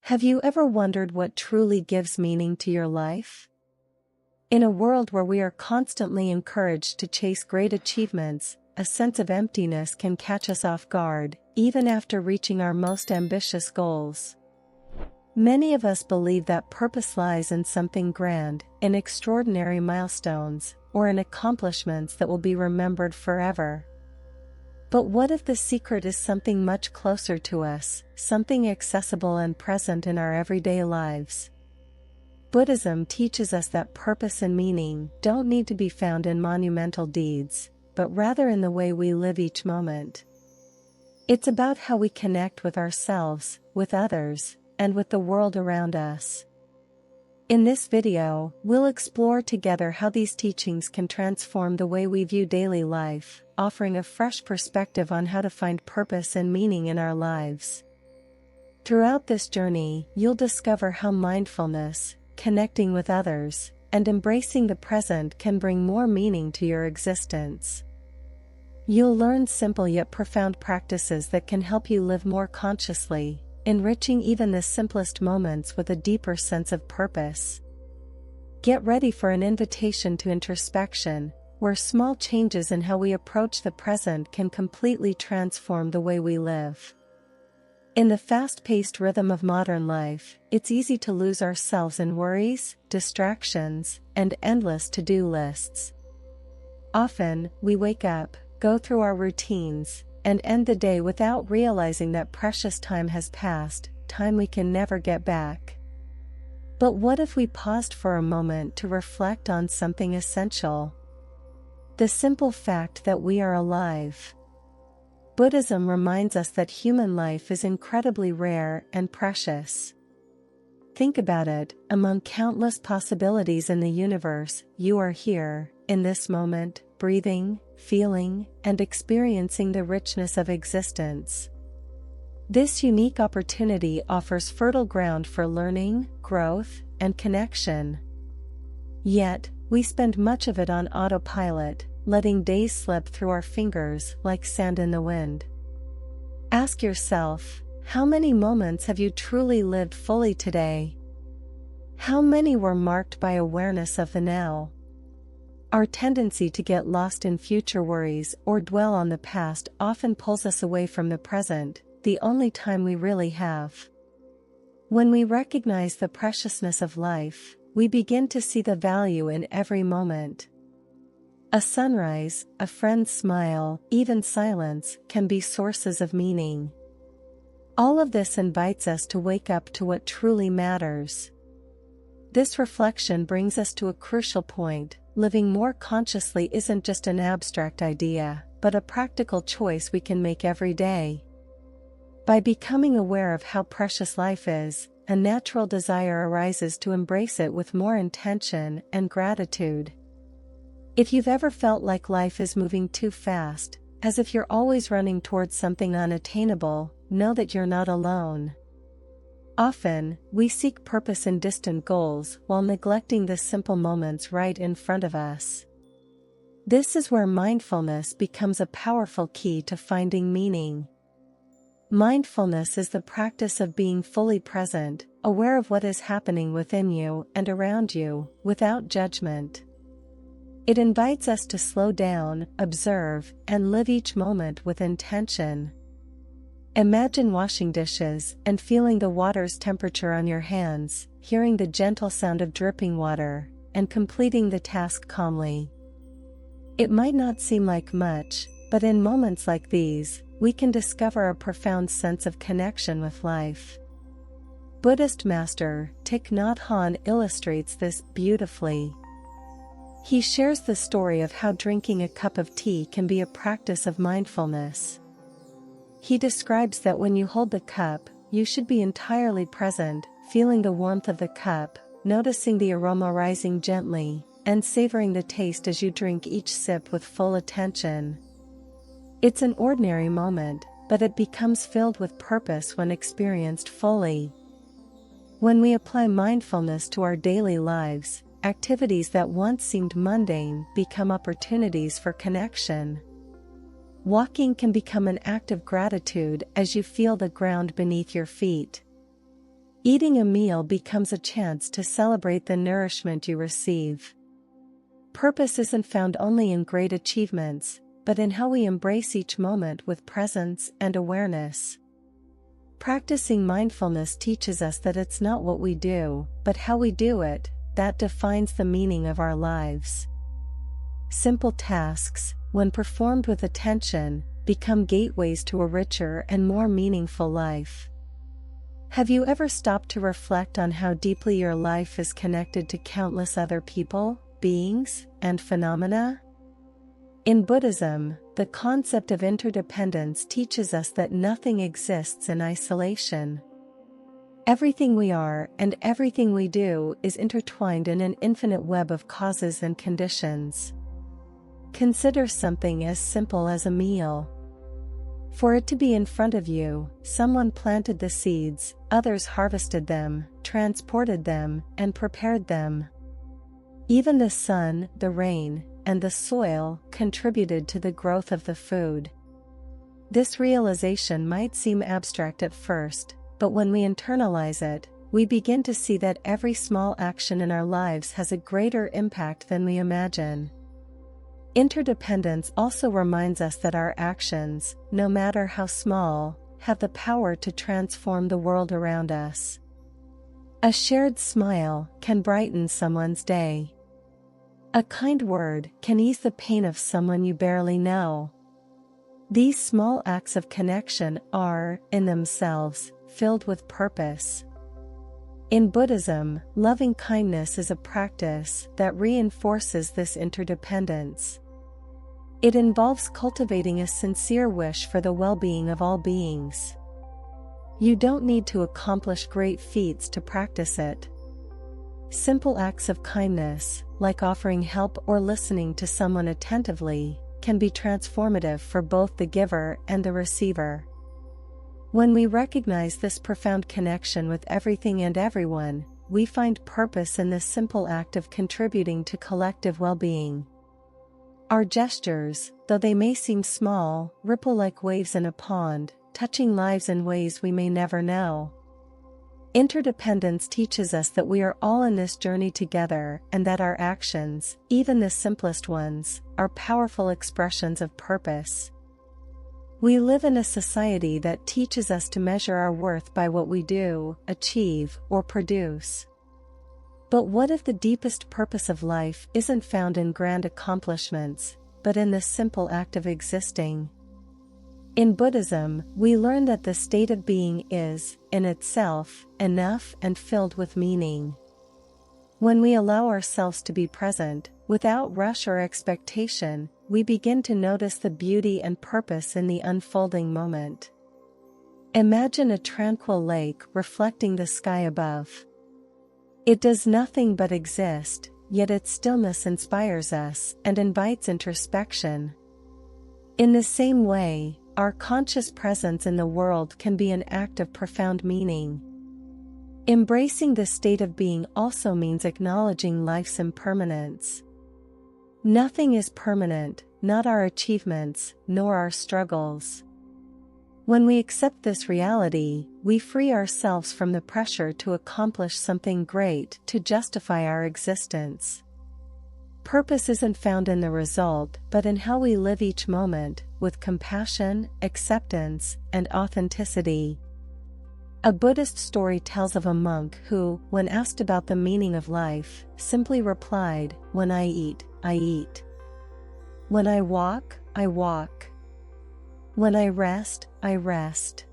Have you ever wondered what truly gives meaning to your life? In a world where we are constantly encouraged to chase great achievements, a sense of emptiness can catch us off guard, even after reaching our most ambitious goals. Many of us believe that purpose lies in something grand, in extraordinary milestones, or in accomplishments that will be remembered forever. But what if the secret is something much closer to us, something accessible and present in our everyday lives? Buddhism teaches us that purpose and meaning don't need to be found in monumental deeds, but rather in the way we live each moment. It's about how we connect with ourselves, with others, and with the world around us. In this video, we'll explore together how these teachings can transform the way we view daily life, offering a fresh perspective on how to find purpose and meaning in our lives. Throughout this journey, you'll discover how mindfulness, connecting with others, and embracing the present can bring more meaning to your existence. You'll learn simple yet profound practices that can help you live more consciously, enriching even the simplest moments with a deeper sense of purpose. Get ready for an invitation to introspection, where small changes in how we approach the present can completely transform the way we live. In the fast-paced rhythm of modern life, it's easy to lose ourselves in worries, distractions, and endless to-do lists. Often, we wake up, go through our routines, and end the day without realizing that precious time has passed, time we can never get back. But what if we paused for a moment to reflect on something essential? The simple fact that we are alive. Buddhism reminds us that human life is incredibly rare and precious. Think about it, among countless possibilities in the universe, you are here, in this moment, breathing, feeling, and experiencing the richness of existence. This unique opportunity offers fertile ground for learning, growth, and connection. Yet, we spend much of it on autopilot, letting days slip through our fingers like sand in the wind. Ask yourself, how many moments have you truly lived fully today? How many were marked by awareness of the now? Our tendency to get lost in future worries or dwell on the past often pulls us away from the present, the only time we really have. When we recognize the preciousness of life, we begin to see the value in every moment. A sunrise, a friend's smile, even silence, can be sources of meaning. All of this invites us to wake up to what truly matters. This reflection brings us to a crucial point. Living more consciously isn't just an abstract idea, but a practical choice we can make every day. By becoming aware of how precious life is, a natural desire arises to embrace it with more intention and gratitude. If you've ever felt like life is moving too fast, as if you're always running towards something unattainable, know that you're not alone. Often, we seek purpose in distant goals while neglecting the simple moments right in front of us. This is where mindfulness becomes a powerful key to finding meaning. Mindfulness is the practice of being fully present, aware of what is happening within you and around you, without judgment. It invites us to slow down, observe, and live each moment with intention. Imagine washing dishes and feeling the water's temperature on your hands, hearing the gentle sound of dripping water, and completing the task calmly. It might not seem like much, but in moments like these, we can discover a profound sense of connection with life. Buddhist master Thich Nhat Hanh illustrates this beautifully. He shares the story of how drinking a cup of tea can be a practice of mindfulness. He describes that when you hold the cup, you should be entirely present, feeling the warmth of the cup, noticing the aroma rising gently, and savoring the taste as you drink each sip with full attention. It's an ordinary moment, but it becomes filled with purpose when experienced fully. When we apply mindfulness to our daily lives, activities that once seemed mundane become opportunities for connection. Walking can become an act of gratitude as you feel the ground beneath your feet. Eating a meal becomes a chance to celebrate the nourishment you receive. Purpose isn't found only in great achievements, but in how we embrace each moment with presence and awareness. Practicing mindfulness teaches us that it's not what we do, but how we do it, that defines the meaning of our lives. Simple tasks, when performed with attention, become gateways to a richer and more meaningful life. Have you ever stopped to reflect on how deeply your life is connected to countless other people, beings, and phenomena? In Buddhism, the concept of interdependence teaches us that nothing exists in isolation. Everything we are and everything we do is intertwined in an infinite web of causes and conditions. Consider something as simple as a meal. For it to be in front of you, someone planted the seeds, others harvested them, transported them, and prepared them. Even the sun, the rain, and the soil contributed to the growth of the food. This realization might seem abstract at first, but when we internalize it, we begin to see that every small action in our lives has a greater impact than we imagine. Interdependence also reminds us that our actions, no matter how small, have the power to transform the world around us. A shared smile can brighten someone's day. A kind word can ease the pain of someone you barely know. These small acts of connection are, in themselves, filled with purpose. In Buddhism, loving kindness is a practice that reinforces this interdependence. It involves cultivating a sincere wish for the well-being of all beings. You don't need to accomplish great feats to practice it. Simple acts of kindness, like offering help or listening to someone attentively, can be transformative for both the giver and the receiver. When we recognize this profound connection with everything and everyone, we find purpose in the simple act of contributing to collective well-being. Our gestures, though they may seem small, ripple like waves in a pond, touching lives in ways we may never know. Interdependence teaches us that we are all in this journey together and that our actions, even the simplest ones, are powerful expressions of purpose. We live in a society that teaches us to measure our worth by what we do, achieve, or produce. But what if the deepest purpose of life isn't found in grand accomplishments, but in the simple act of existing? In Buddhism, we learn that the state of being is, in itself, enough and filled with meaning. When we allow ourselves to be present, without rush or expectation, we begin to notice the beauty and purpose in the unfolding moment. Imagine a tranquil lake reflecting the sky above. It does nothing but exist, yet its stillness inspires us and invites introspection. In the same way, our conscious presence in the world can be an act of profound meaning. Embracing this state of being also means acknowledging life's impermanence. Nothing is permanent, not our achievements, nor our struggles. When we accept this reality, we free ourselves from the pressure to accomplish something great to justify our existence. Purpose isn't found in the result, but in how we live each moment, with compassion, acceptance, and authenticity. A Buddhist story tells of a monk who, when asked about the meaning of life, simply replied, "When I eat, I eat. When I walk, I walk. When I rest, I rest."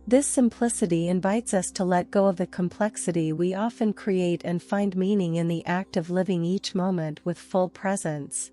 This simplicity invites us to let go of the complexity we often create and find meaning in the act of living each moment with full presence.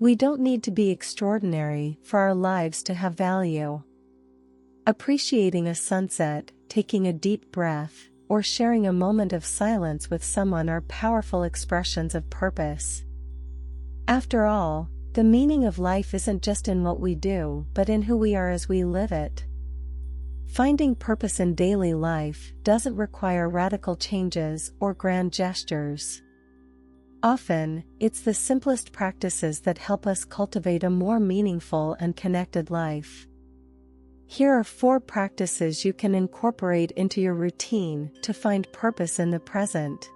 We don't need to be extraordinary for our lives to have value. Appreciating a sunset, taking a deep breath, or sharing a moment of silence with someone are powerful expressions of purpose. After all, the meaning of life isn't just in what we do, but in who we are as we live it. Finding purpose in daily life doesn't require radical changes or grand gestures. Often, it's the simplest practices that help us cultivate a more meaningful and connected life. Here are 4 practices you can incorporate into your routine to find purpose in the present.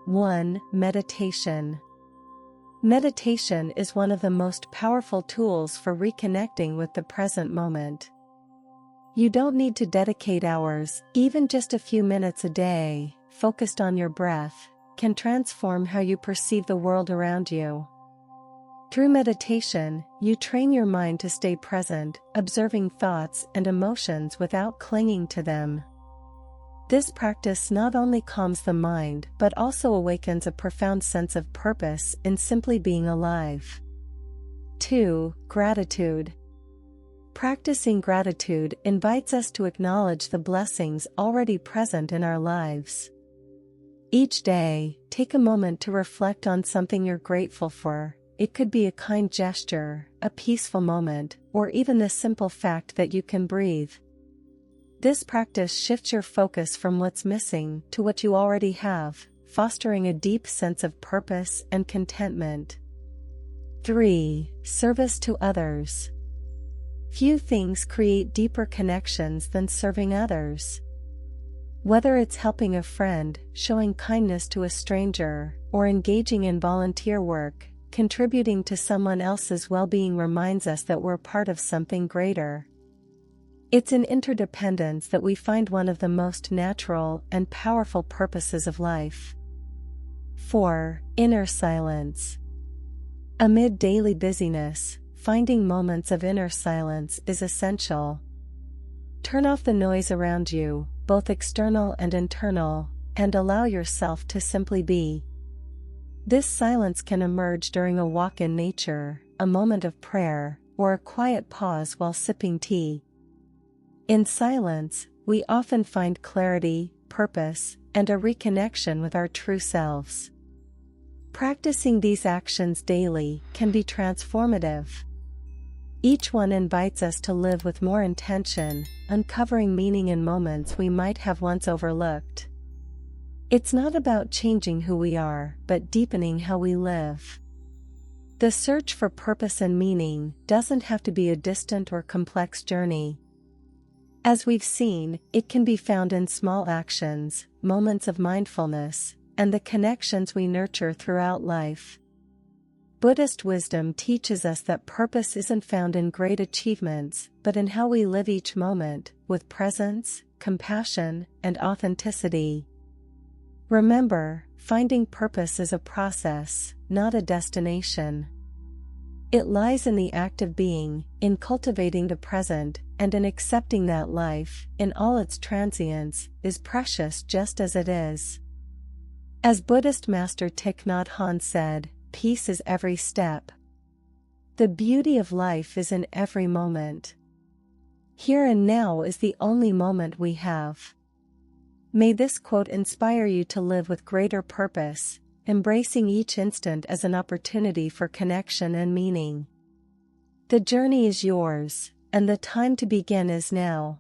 1. Meditation. Meditation is one of the most powerful tools for reconnecting with the present moment. You don't need to dedicate hours, even just a few minutes a day, focused on your breath, can transform how you perceive the world around you. Through meditation, you train your mind to stay present, observing thoughts and emotions without clinging to them. This practice not only calms the mind but also awakens a profound sense of purpose in simply being alive. 2. Gratitude. Practicing gratitude invites us to acknowledge the blessings already present in our lives. Each day, take a moment to reflect on something you're grateful for. It could be a kind gesture, a peaceful moment, or even the simple fact that you can breathe. This practice shifts your focus from what's missing to what you already have, fostering a deep sense of purpose and contentment. 3. Service to others. Few things create deeper connections than serving others. Whether it's helping a friend, showing kindness to a stranger, or engaging in volunteer work, contributing to someone else's well-being reminds us that we're part of something greater. It's in interdependence that we find one of the most natural and powerful purposes of life. 4. Inner silence. Amid daily busyness, finding moments of inner silence is essential. Turn off the noise around you, both external and internal, and allow yourself to simply be. This silence can emerge during a walk in nature, a moment of prayer, or a quiet pause while sipping tea. In silence, we often find clarity, purpose, and a reconnection with our true selves. Practicing these actions daily can be transformative. Each one invites us to live with more intention, uncovering meaning in moments we might have once overlooked. It's not about changing who we are, but deepening how we live. The search for purpose and meaning doesn't have to be a distant or complex journey. As we've seen, it can be found in small actions, moments of mindfulness, and the connections we nurture throughout life. Buddhist wisdom teaches us that purpose isn't found in great achievements, but in how we live each moment, with presence, compassion, and authenticity. Remember, finding purpose is a process, not a destination. It lies in the act of being, in cultivating the present, and in accepting that life, in all its transience, is precious just as it is. As Buddhist master Thich Nhat Hanh said, "Peace is every step." The beauty of life is in every moment. Here and now is the only moment we have. May this quote inspire you to live with greater purpose, embracing each instant as an opportunity for connection and meaning. The journey is yours, and the time to begin is now.